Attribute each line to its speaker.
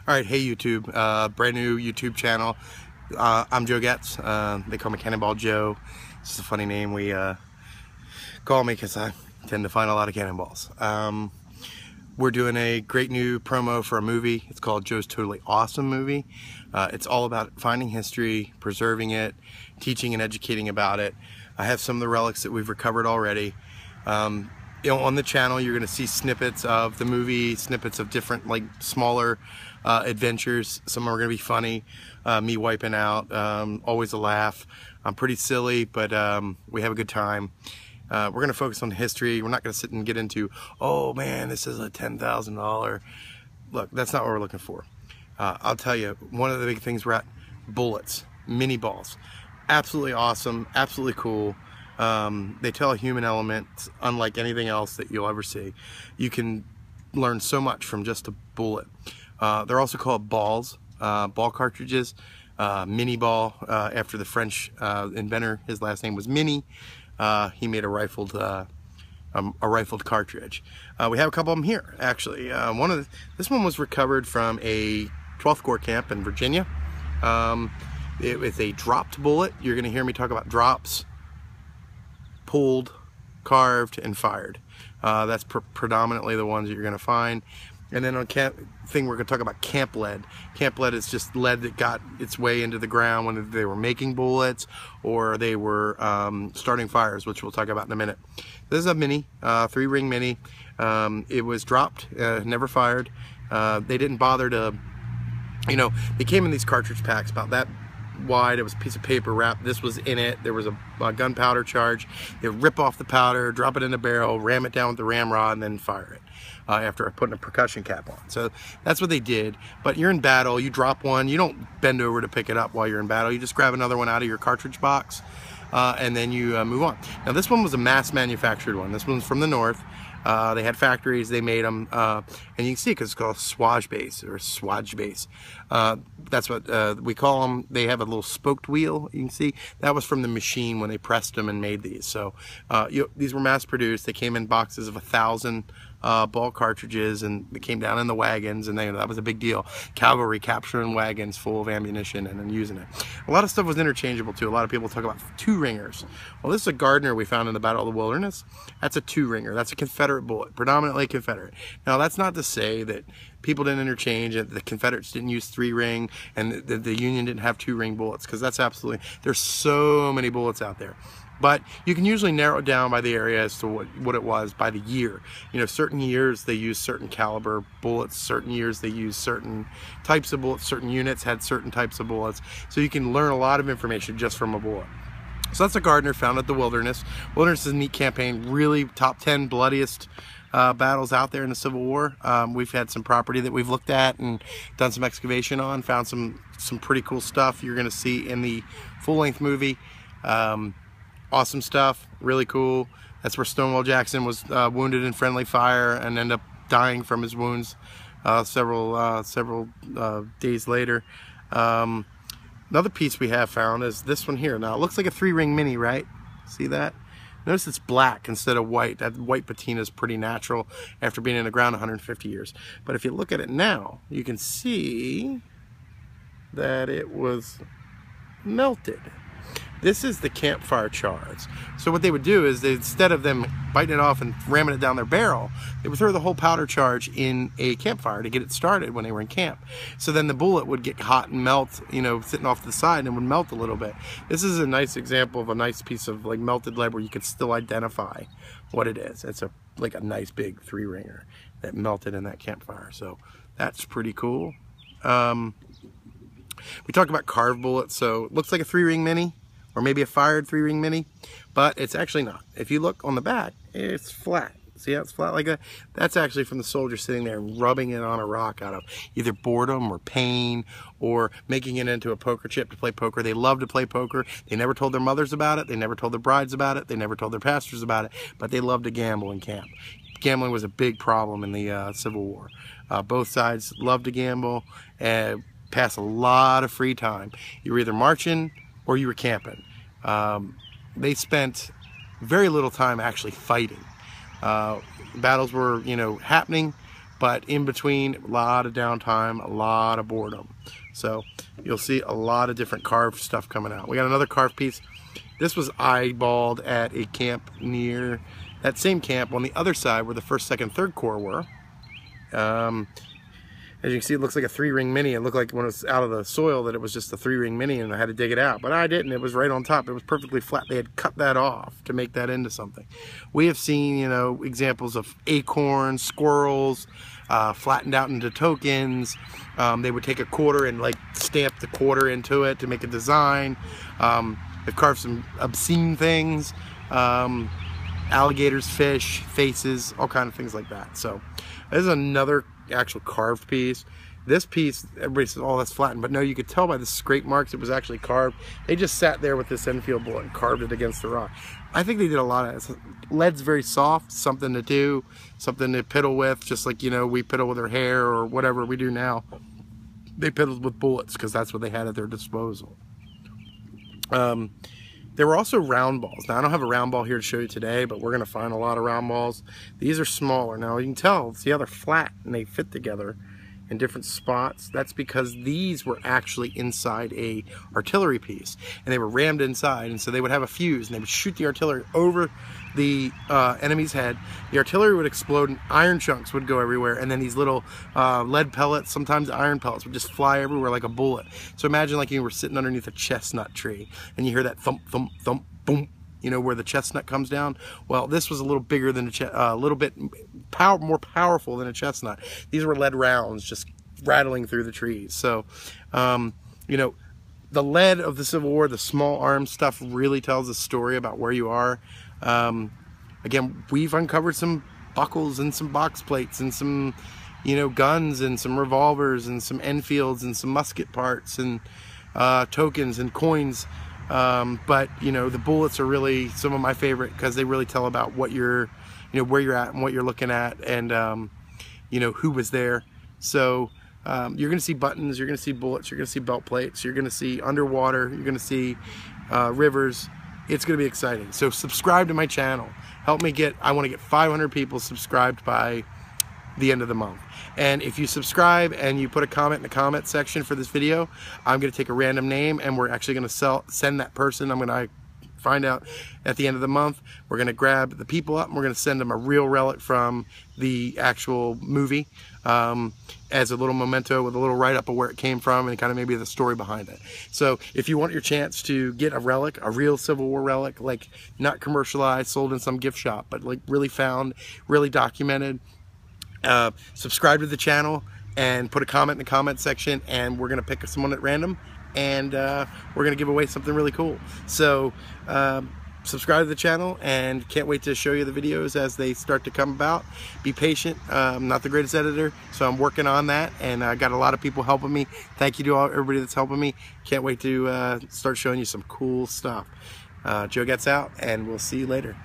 Speaker 1: All right, hey YouTube, brand new YouTube channel. I'm Joe Getz. They call me Cannonball Joe. It's just a funny name we call me because I tend to find a lot of cannonballs. We're doing a great new promo for a movie. It's called Joe's Totally Awesome Movie. It's all about finding history, preserving it, teaching and educating about it. I have some of the relics that we've recovered already. On the channel you're going to see snippets of the movie, snippets of different like smaller adventures. Some are going to be funny, me wiping out, always a laugh. I'm pretty silly, but we have a good time. We're going to focus on history. We're not going to sit and get into, oh man, this is a $10,000. Look, that's not what we're looking for. I'll tell you, one of the big things we're at, bullets, mini balls. Absolutely awesome, absolutely cool. They tell a human element unlike anything else that you'll ever see. You can learn so much from just a bullet. They're also called balls, ball cartridges, mini ball, after the French inventor. His last name was Mini. He made a rifled cartridge. We have a couple of them here, actually. This one was recovered from a 12th Corps camp in Virginia. It was a dropped bullet. You're going to hear me talk about drops. Pulled, carved, and fired. That's predominantly the ones that you're going to find. And then on we're going to talk about camp lead. Camp lead is just lead that got its way into the ground when they were making bullets or they were starting fires, which we'll talk about in a minute. This is a mini, 3-ring mini. It was dropped, never fired. They didn't bother to, they came in these cartridge packs about that wide. It was a piece of paper wrapped. This was in it. There was a gunpowder charge. They rip off the powder, drop it in a barrel, ram it down with the ramrod, and then fire it after putting a percussion cap on. So that's what they did. But you're in battle. You drop one. You don't bend over to pick it up while you're in battle. You just grab another one out of your cartridge box, and then you move on. Now this one was a mass manufactured one. This one's from the north. They had factories, they made them, and you can see because it's called swage base or swage base. That's what we call them. They have a little spoked wheel. You can see that was from the machine when they pressed them and made these. So these were mass produced. They came in boxes of 1,000 ball cartridges, and they came down in the wagons, and that was a big deal. Cavalry capturing wagons full of ammunition and then using it. A lot of stuff was interchangeable too. A lot of people talk about 2-ringers. Well, this is a Gardner we found in the Battle of the Wilderness. That's a 2-ringer. That's a Confederate bullet, predominantly Confederate. Now that's not to say that people didn't interchange, and the Confederates didn't use 3-ring, and the Union didn't have 2-ring bullets, because that's absolutely, there's so many bullets out there. But you can usually narrow it down by the area as to what it was by the year. Certain years they used certain caliber bullets, certain years they used certain types of bullets, certain units had certain types of bullets. So you can learn a lot of information just from a bullet. So that's a Gardner found at the Wilderness. Wilderness is a neat campaign, really top 10 bloodiest battles out there in the Civil War. We've had some property that we've looked at and done some excavation on, found some pretty cool stuff you're gonna see in the full-length movie. Awesome stuff, really cool. That's where Stonewall Jackson was wounded in friendly fire and ended up dying from his wounds several days later. Another piece we have found is this one here. Now it looks like a 3-ring mini, right? See that? Notice it's black instead of white. That white patina is pretty natural after being in the ground 150 years. But if you look at it now, you can see that it was melted. This is the campfire charge. So what they would do is, instead of them biting it off and ramming it down their barrel, they would throw the whole powder charge in a campfire to get it started when they were in camp. So then the bullet would get hot and melt, sitting off to the side, and would melt a little bit. This is a nice example of a nice piece of like melted lead where you could still identify what it is. It's like a nice big 3-ringer that melted in that campfire. So that's pretty cool. We talked about carved bullets, so it looks like a 3-ring mini, or maybe a fired 3-ring mini, but it's actually not. If you look on the back, it's flat. See how it's flat like that? That's actually from the soldier sitting there and rubbing it on a rock out of either boredom or pain, or making it into a poker chip to play poker. They love to play poker. They never told their mothers about it. They never told their brides about it. They never told their pastors about it, but they loved to gamble in camp. Gambling was a big problem in the Civil War. Both sides loved to gamble and pass a lot of free time. You were either marching or you were camping. They spent very little time actually fighting. Battles were, happening, but in between, a lot of downtime, a lot of boredom. So you'll see a lot of different carved stuff coming out. We got another carved piece. This was eyeballed at a camp near that same camp on the other side where the 1st, 2nd, 3rd Corps were. As you can see, it looks like a 3-ring mini. It looked like when it was out of the soil that it was just a 3-ring mini and I had to dig it out. But I didn't. It was right on top. It was perfectly flat. They had cut that off to make that into something. We have seen, you know, examples of acorns, squirrels, flattened out into tokens. They would take a quarter and like stamp the quarter into it to make a design. They've carved some obscene things. Alligators, fish, faces, all kind of things like that. So this is another actual carved piece. This piece, everybody says, oh, that's flattened, but no, you could tell by the scrape marks it was actually carved. They just sat there with this Enfield bullet and carved it against the rock. I think they did a lot of it. Lead's very soft, something to do, something to piddle with, just like, you know, we piddle with our hair or whatever we do now. They piddled with bullets because that's what they had at their disposal. There were also round balls. Now, I don't have a round ball here to show you today, but we're going to find a lot of round balls. These are smaller. Now, you can tell, see how they're flat and they fit together in different spots. That's because these were actually inside a artillery piece, and they were rammed inside, and so they would have a fuse, and they would shoot the artillery over the enemy's head. The artillery would explode, and iron chunks would go everywhere, and then these little lead pellets, sometimes iron pellets, would just fly everywhere like a bullet. So imagine like you were sitting underneath a chestnut tree, and you hear that thump, thump, thump, boom, you know, where the chestnut comes down. Well, this was a little bigger than a little bit more powerful than a chestnut. These were lead rounds just rattling through the trees. So, you know, the lead of the Civil War, the small arms stuff, really tells a story about where you are. Again, we've uncovered some buckles and some box plates and some, you know, guns and some revolvers and some Enfields and some musket parts and tokens and coins. But, you know, the bullets are really some of my favorite because they really tell about what you're, you know, where you're at and what you're looking at and, you know, who was there. So, you're going to see buttons, you're going to see bullets, you're going to see belt plates, you're going to see underwater, you're going to see rivers. It's going to be exciting. So subscribe to my channel. Help me get, I want to get 500 people subscribed by the end of the month. And if you subscribe and you put a comment in the comment section for this video, I'm going to take a random name and we're actually going to send that person. I'm going to find out at the end of the month. We're going to grab the people up and we're going to send them a real relic from the actual movie as a little memento with a little write-up of where it came from and kind of maybe the story behind it. So if you want your chance to get a relic, a real Civil War relic, like not commercialized, sold in some gift shop, but like really found, really documented, subscribe to the channel and put a comment in the comment section and we're going to pick someone at random and we're going to give away something really cool. So subscribe to the channel and can't wait to show you the videos as they start to come about. Be patient. I'm not the greatest editor, so I'm working on that and I got a lot of people helping me. Thank you to everybody that's helping me. Can't wait to start showing you some cool stuff. Joe gets out and we'll see you later.